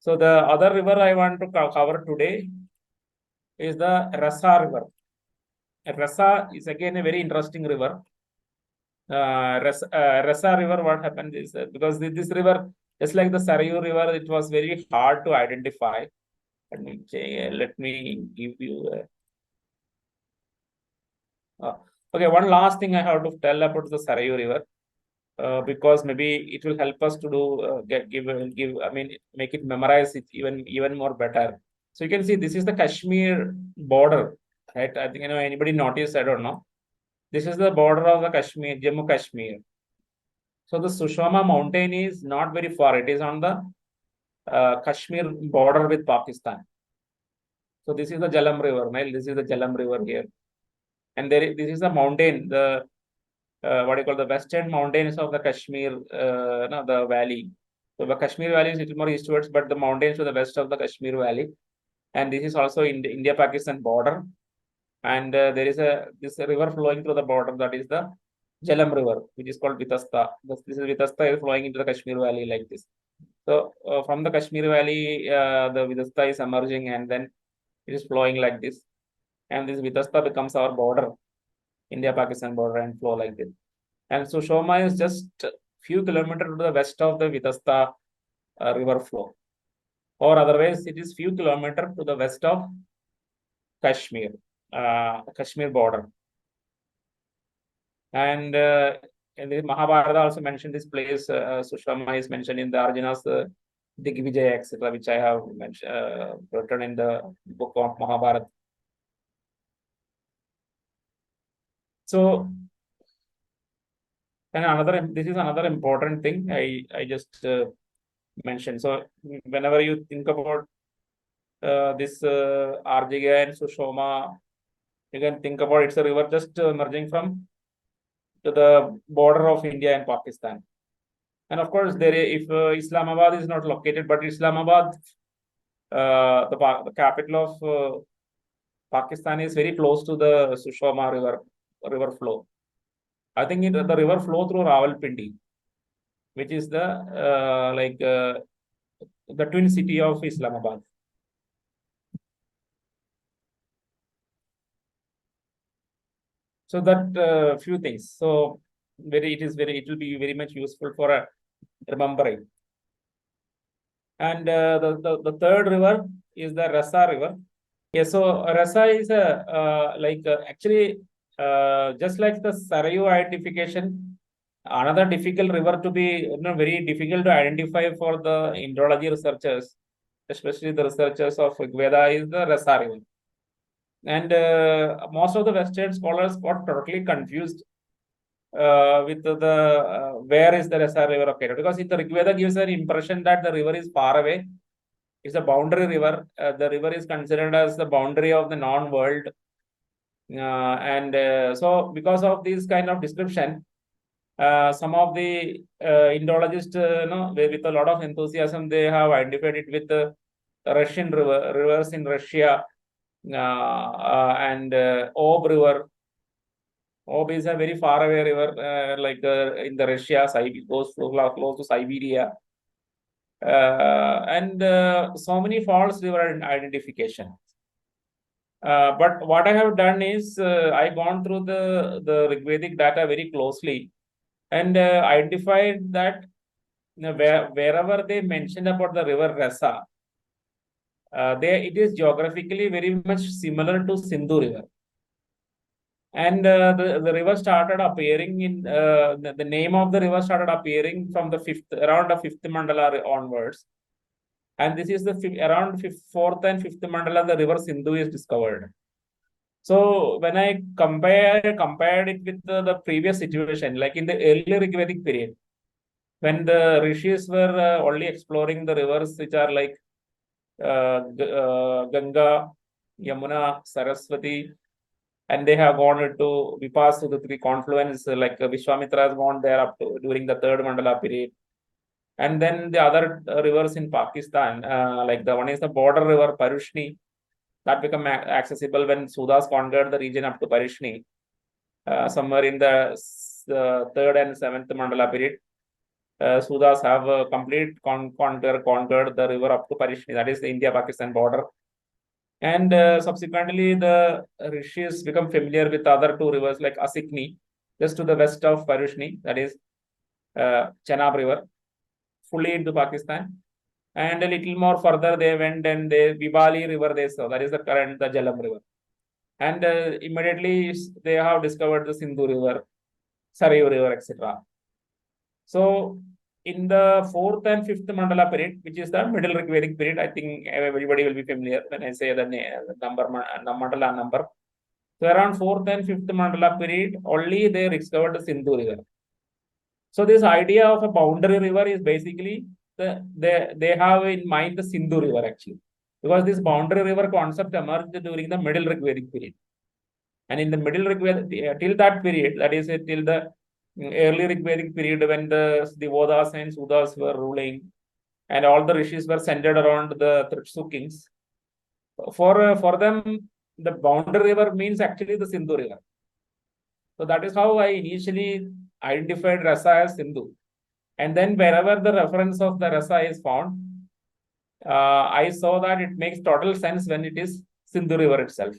So the other river I want to cover today is the Rasa river. Rasa is again a very interesting river. Rasa river, what happened is because this river, just like the Sarayu river, it was very hard to identify. Let me give you. Okay, one last thing I have to tell about the Sarayu river, because maybe it will help us to do I mean, make it memorize it even more better. So you can see this is the Kashmir border, right? I think anybody noticed, I don't know. This is the border of the Kashmir, Jammu Kashmir. So the Sushama mountain is not very far. It is on the Kashmir border with Pakistan. So this is the Jalam River. This is the Jalam River here. And this is the mountain, the what do you call, the western mountains of the Kashmir, no, the valley. So the Kashmir valley is a little more eastwards, but the mountains to the west of the Kashmir valley. And this is also in the India-Pakistan border. And there is this river flowing through the border, that is the Jalam River, which is called Vitasta. This is Vitasta is flowing into the Kashmir valley like this. So from the Kashmir valley, the Vitasta is emerging, and then it is flowing like this. And this Vitasta becomes our border, India-Pakistan border, and flow like this. And Sushoma is just a few kilometers to the west of the Vitasta river flow. Or otherwise, it is few kilometers to the west of Kashmir, Kashmir border. And in the Mahabharata also mentioned this place, Sushama is mentioned in the Arjuna's Digvijay, etc., which I have mentioned, written in the book of Mahabharata. So, and this is another important thing I just mentioned. So, whenever you think about this Arjiga and Sushoma, you can think about it's a river just emerging from to the border of India and Pakistan. And of course, if Islamabad is not located, but Islamabad, the capital of Pakistan, is very close to the Sushoma river flow. I think the river flow through Rawalpindi, which is the twin city of Islamabad. So that few things. So it will be very much useful for remembering. And the third river is the Rasa river. Yeah, so Rasa is actually just like the Sarayu identification, another difficult river to be very difficult to identify for the hydrology researchers, especially the researchers of Ṛgveda, is the Rasa river. And most of the Western scholars got totally confused with the where is the Rasa river located, because the Ṛgveda gives an impression that the river is far away. It's a boundary river. The river is considered as the boundary of the known world. So because of this kind of description, some of the Indologists, with a lot of enthusiasm, they have identified it with the Russian rivers in Russia, and Ob River. Ob is a very far away river, in the Russia, goes close to Siberia. And so many false river identification. But what I have done is I gone through the Ṛgvedic data very closely and identified that wherever they mentioned about the river Rasa, it is geographically very much similar to Sindhu river. And the river started appearing in the name of the river started appearing from around the fifth mandala onwards. And this is around fourth and fifth mandala, the river Sindhu is discovered. So when I compared it with the previous situation, like in the early Ṛgvedic period, when the rishis were only exploring the rivers which are like Ganga, Yamuna, Saraswati, and they have gone to Vipas to the three confluence, like Vishwamitra has gone there up to during the third mandala period. And then the other rivers in Pakistan, like the one is the border river Parushni, that become accessible when Sudas conquered the region up to Parishni, somewhere in the third and seventh mandala period. Sudas have conquered the river up to Parishni, that is the India-Pakistan border. And subsequently, the rishis become familiar with other two rivers like Asikni, just to the west of Parishni, that is Chenab River, fully into Pakistan. And a little more further, they went and the Vibali River they saw, that is the current, the Jalam River. And immediately they have discovered the Sindhu River, Sarayu River, etc. So in the fourth and fifth mandala period, which is the middle Ṛgvedic period, I think everybody will be familiar when I say the number, mandala number. So around fourth and fifth mandala period, only they discovered the Sindhu River. So this idea of a boundary river is basically they have in mind the Sindhu River actually, because this boundary river concept emerged during the middle Ṛgvedic period. And in the middle Ṛgvedic, till that period, that is till the early Ṛgvedic period when the Vedas and Sudas were ruling and all the rishis were centered around the Tripsu kings. For them, the boundary river means actually the Sindhu River. So that is how I initially identified Rasa as Sindhu. And then wherever the reference of the Rasa is found, I saw that it makes total sense when it is Sindhu River itself.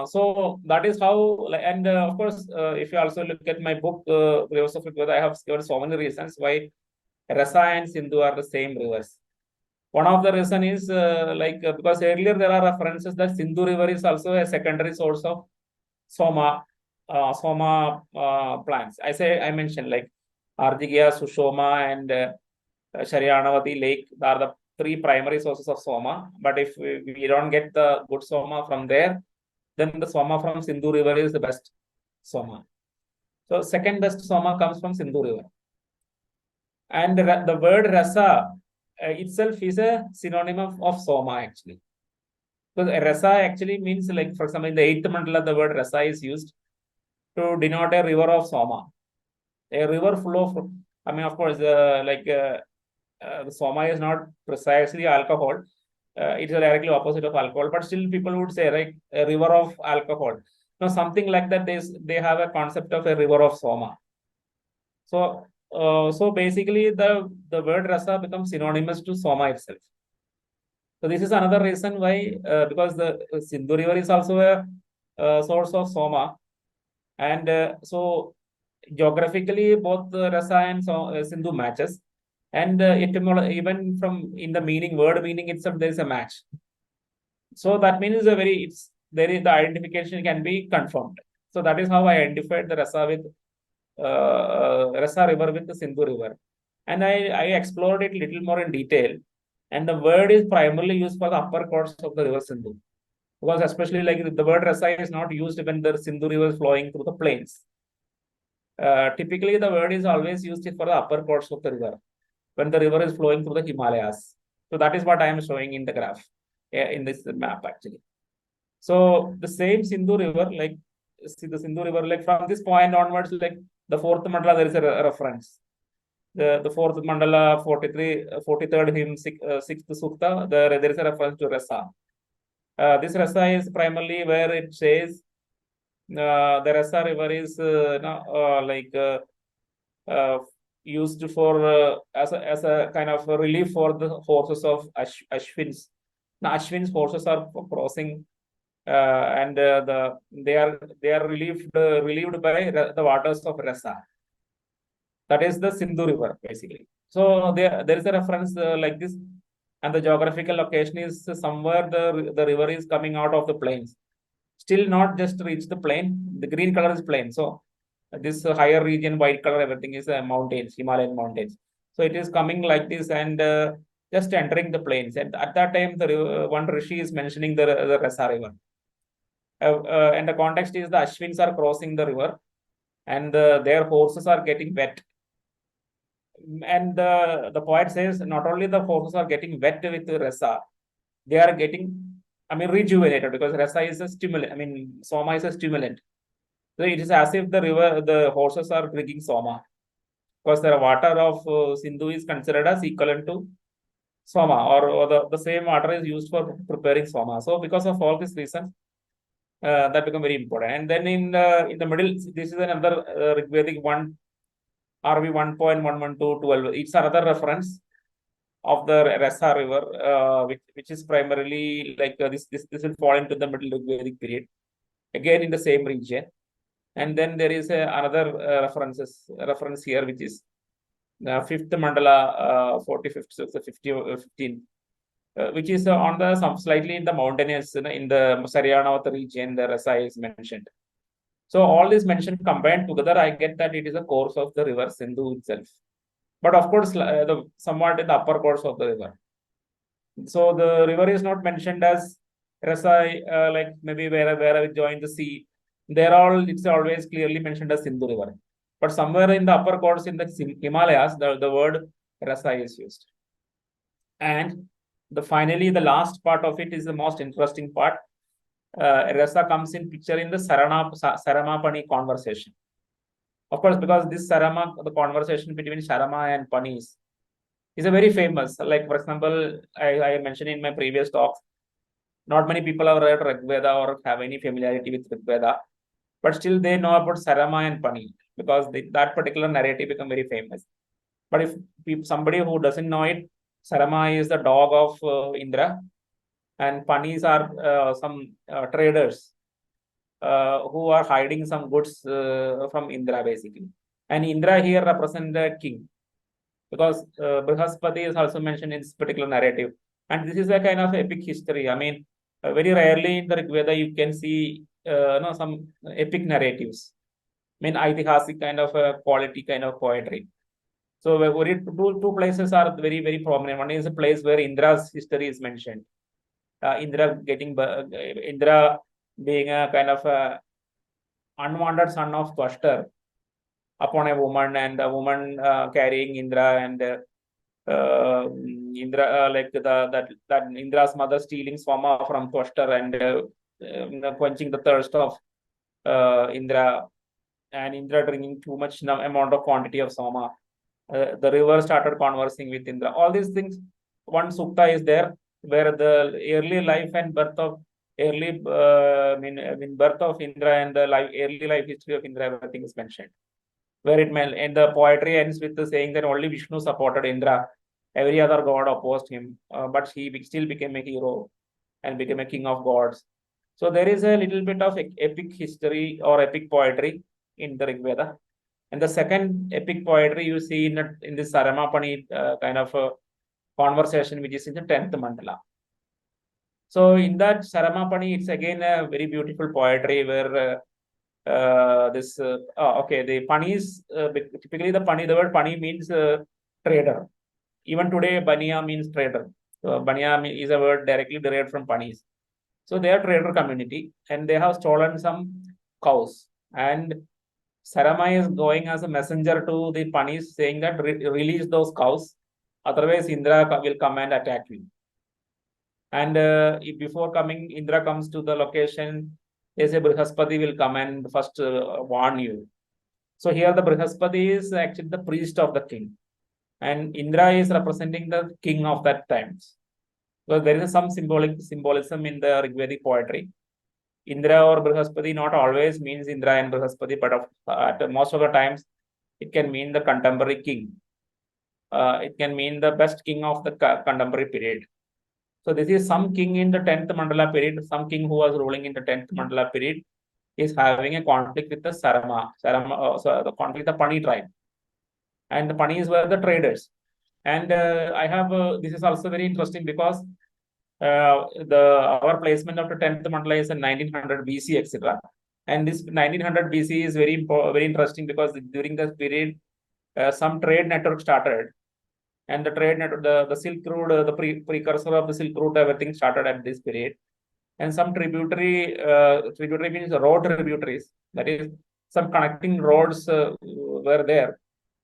So that is how, and of course, if you also look at my book, Rivers of Ṛgveda, I have given so many reasons why Rasa and Sindhu are the same rivers. One of the reason is because earlier there are references that Sindhu River is also a secondary source of Soma plants. I mentioned like Ardhigya, Sushoma, and Sharyanavati Lake are the three primary sources of Soma. But if we don't get the good Soma from there, then the Soma from Sindhu River is the best Soma. So second best Soma comes from Sindhu River. And the word Rasa itself is a synonym of Soma actually. Because Rasa actually means, like, for example, in the 8th mandala, the word Rasa is used to denote a river of Soma. A river full of, I mean, of course, the Soma is not precisely alcohol. It's directly opposite of alcohol, but still people would say, right, a river of alcohol. Now, something like that, they have a concept of a river of Soma. So, so basically, the word Rasa becomes synonymous to Soma itself. So this is another reason why, because the Sindhu River is also a source of Soma, and so geographically both Rasa and Sindhu matches, and even from in the meaning, word meaning itself, there is a match. So that means the identification can be confirmed. So that is how I identified the Rasa with Rasa River with the Sindhu River, and I explored it a little more in detail. And the word is primarily used for the upper course of the river Sindhu, because especially like the word Rasa is not used when the Sindhu river is flowing through the plains. Typically, the word is always used for the upper course of the river when the river is flowing through the Himalayas. So that is what I am showing in the graph, in this map actually. So the same Sindhu river, like see the Sindhu river, like from this point onwards, like the fourth mandala, there is a reference. The fourth mandala, 43rd hymn, 6th sukta, there is a reference to Rasa. This Rasa is primarily where it says the Rasa river is used for as a kind of a relief for the horses of Ashwins. Now Ashwins horses are crossing, and they are relieved by the waters of Rasa. That is the Sindhu River, basically. So there is a reference like this, and the geographical location is somewhere the river is coming out of the plains. Still not just reach the plain. The green color is plain. So this higher region, white color, everything is mountains, Himalayan mountains. So it is coming like this and just entering the plains. And at that time, the one Rishi is mentioning the Rasa River. And the context is the Ashwins are crossing the river, and their horses are getting wet. And the poet says not only the horses are getting wet with Rasa, they are getting, I mean, rejuvenated, because Rasa is a stimulant. I mean, Soma is a stimulant. So it is as if the horses are drinking Soma, because the water of Sindhu is considered as equivalent to Soma, or the same water is used for preparing Soma. So because of all these reasons, that become very important. And then in the middle, this is another Ṛgvedic one RV 1.11212. It's another reference of the Rasa river, which is primarily like this will fall into the middle Ṛgvedic period, again in the same region. And then there is another reference here, which is fifth mandala, 45th, so 15, which is on the some slightly in the mountainous, in the Saryanavata region, the Rasa is mentioned. So all this mentioned combined together, I get that it is a course of the river Sindhu itself. But of course, somewhat in the upper course of the river. So the river is not mentioned as Rasa, like maybe where it joined the sea. It's always clearly mentioned as Sindhu river. But somewhere in the upper course in the Himalayas, the word Rasa is used. And finally, the last part of it is the most interesting part. Rasa comes in picture in the Saramapani conversation. Of course, because this the conversation between Sarama and Pani is a very famous. Like, for example, I mentioned in my previous talks, not many people have read Ṛgveda or have any familiarity with Ṛgveda, but still they know about Sarama and Pani because that particular narrative become very famous. But if somebody who doesn't know it, Sarama is the dog of Indra, and Panis are some traders who are hiding some goods from Indra, basically. And Indra here represents the king, because Brihaspati is also mentioned in this particular narrative. And this is a kind of epic history. I mean, very rarely in the Ṛgveda you can see some epic narratives. I mean, Aitihasic kind of quality kind of poetry. So two places are very, very prominent. One is a place where Indra's history is mentioned. Indra being a kind of unwanted son of Twashtar upon a woman, and a woman carrying Indra, and Indra like that Indra's mother stealing Swama from Twashtar and quenching the thirst of Indra, and Indra drinking too much amount of quantity of Swama. The river started conversing with Indra. All these things, one sukta is there where the early life and birth of birth of Indra and the early life history of Indra, everything is mentioned. Where and the poetry ends with the saying that only Vishnu supported Indra, every other god opposed him, but he still became a hero and became a king of gods. So there is a little bit of epic history or epic poetry in the Ṛgveda. And the second epic poetry you see in this Saramapani kind of conversation, which is in the 10th mandala. So in that Saramapani, it's again a very beautiful poetry where the Panis, typically the word Pani means trader. Even today, Baniya means trader. So Baniya is a word directly derived from Panis. So they are trader community, and they have stolen some cows. And Sarama is going as a messenger to the Panis, saying that release those cows, otherwise Indra will come and attack you. And before coming, Indra comes to the location. They say Brihaspati will come and first warn you. So here the Brihaspati is actually the priest of the king, and Indra is representing the king of that time. So there is some symbolism in the Ṛgvedic poetry. Indra or Brihaspati not always means Indra and Brihaspati, but at most of the times it can mean the contemporary king. It can mean the best king of the contemporary period. So this is some king in the 10th mandala period, some king who was ruling in the 10th mandala period is having a conflict with the Sarama, so the conflict of the Pani tribe. And the Panis were the traders. And I have, this is also very interesting because our placement of the 10th mandala is in 1900 BC, etc. And this 1900 BC is very interesting because during this period, some trade network started. And the trade network, the Silk Road, the precursor of the Silk Route, everything started at this period. And some tributary means road tributaries, that is, some connecting roads were there,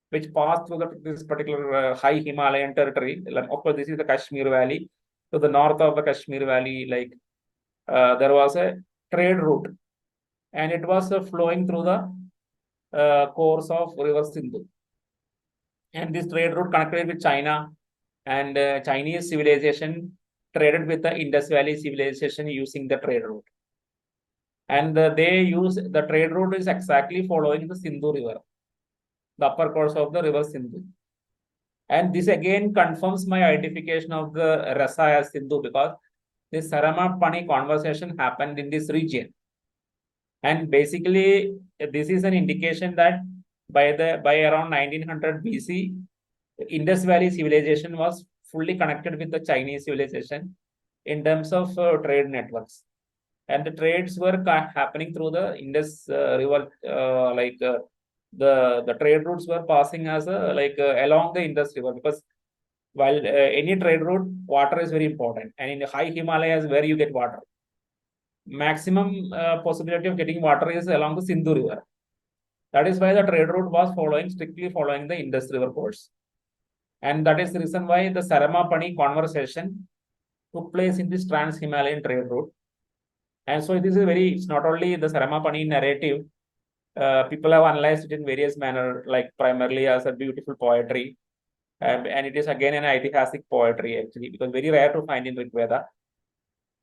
which passed through this particular high Himalayan territory. Like, of course, this is the Kashmir Valley. To the north of the Kashmir Valley, like there was a trade route, and it was flowing through the course of River Sindhu. And this trade route connected with China, and Chinese civilization traded with the Indus Valley civilization using the trade route. And the trade route is exactly following the Sindhu River. the upper course of the river Sindhu. And this again confirms my identification of the Rasa as Sindhu, because this Sarama Pani conversation happened in this region. And basically, this is an indication that by around 1900 BC, Indus Valley civilization was fully connected with the Chinese civilization in terms of trade networks. And the trades were happening through the Indus River, the trade routes were passing as along the Indus River, because while any trade route, water is very important, and in the high Himalayas where you get water, maximum possibility of getting water is along the Sindhu River. That is why the trade route was strictly following the Indus River course. And that is the reason why the Sarama Pani conversation took place in this trans-Himalayan trade route. And so it's not only the Sarama Pani narrative, people have analyzed it in various manner, like primarily as a beautiful poetry. And it is again an Aitihasic poetry, actually, because very rare to find in Ṛgveda.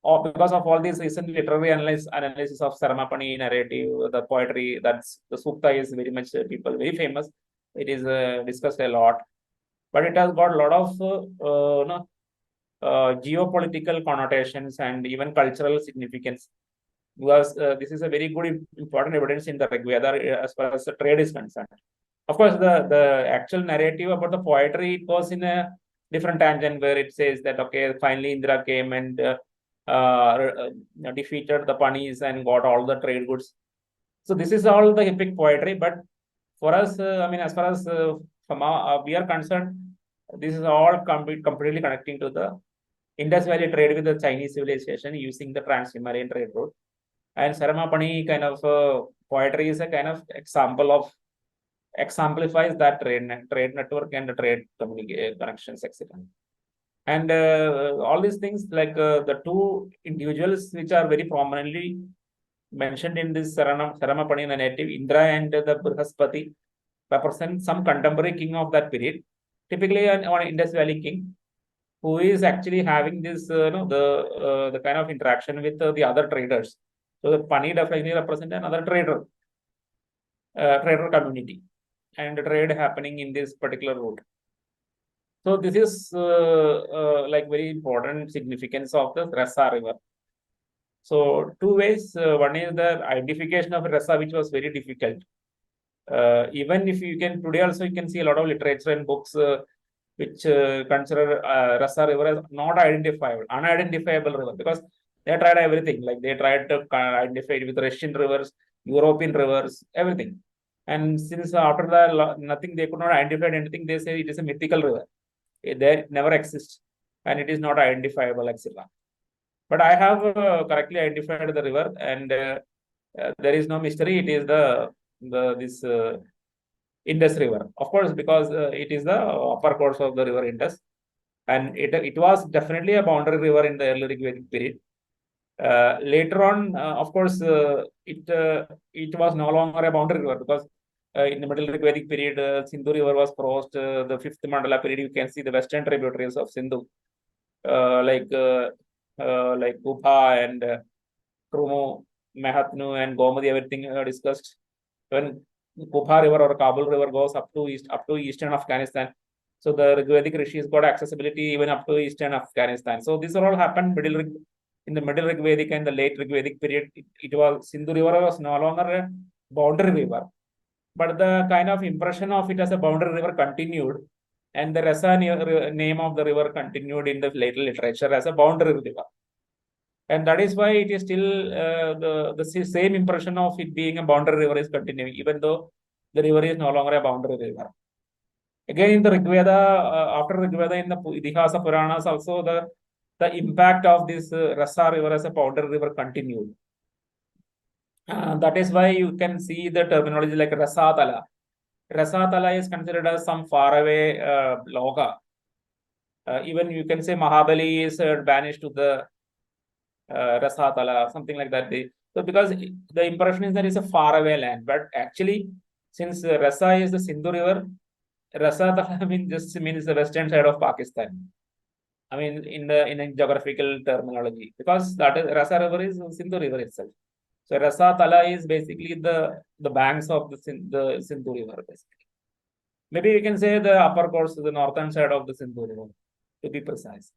Or because of all these recent literary analysis of Sarama Pani narrative, the poetry, that's the Sukta is very much very famous. It is discussed a lot, but it has got a lot of geopolitical connotations and even cultural significance, because this is a very good important evidence in the Ṛgveda as far as the trade is concerned. Of course, the actual narrative about the poetry, it goes in a different tangent, where it says that, okay, finally Indra came and defeated the Panis and got all the trade goods. So this is all the epic poetry. But for us, as far as we are concerned, this is all completely connecting to the Indus Valley trade with the Chinese civilization using the trans-Himalayan trade route. And Sarama Pani kind of poetry is a kind of exemplifies that trade network and the trade connections, etc. And all these things, like the two individuals which are very prominently mentioned in this Sarama Pani narrative, Indra and the Brihaspati, represent some contemporary king of that period, typically an Indus Valley king, who is actually having this, the kind of interaction with the other traders. So the Pani definitely represent another trader community, and trade happening in this particular route. So this is like very important significance of the Rasa river. So two ways. One is the identification of Rasa, which was very difficult. Even if you can today also, you can see a lot of literature and books which consider Rasa river as not identifiable, unidentifiable river, because they tried everything. Like they tried to identify it with Russian rivers, European rivers, everything. And since after that, nothing, they could not identify anything, they say it is a mythical river. It never exists and it is not identifiable, etc. But I have correctly identified the river, and there is no mystery. It is this Indus River, of course, because it is the upper course of the river Indus, and it was definitely a boundary river in the early Ṛgvedic period. Later on, of course, it was no longer a boundary river, because in the middle Ṛgvedic period, Sindhu River was crossed. The fifth Mandala period, you can see the western tributaries of Sindhu, like Gupha and Krumu, Mahatnu, and Gomadi, everything discussed. When Gupha River or Kabul River goes up to eastern Afghanistan, so the Ṛgvedic rishis got accessibility even up to eastern Afghanistan. So this all happened in the middle Ṛgvedic and the late Ṛgvedic period. It was Sindhu River was no longer a boundary river, but the kind of impression of it as a boundary river continued, and the Rasa name of the river continued in the later literature as a boundary river. And that is why it is still the same impression of it being a boundary river is continuing, even though the river is no longer a boundary river. Again, in the Ṛgveda, after Ṛgveda, in the Itihasa Puranas, also the impact of this Rasa river as a boundary river continued. That is why you can see the terminology like Rasatala. Rasatala is considered as some faraway loka. Even you can say Mahabali is banished to the Rasatala, something like that. So because the impression is that it's a faraway land, but actually, since Rasa is the Sindhu River, Rasatala just means the western side of Pakistan. I mean, in a geographical terminology, because that is Rasa River is Sindhu River itself. So Rasa Tala is basically the banks of the Sindhu River, basically. Maybe we can say the upper course is the northern side of the Sindhu River, to be precise.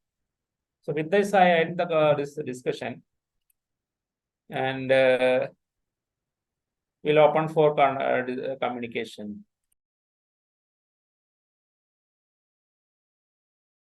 So with this, I end this discussion, and we'll open for communication.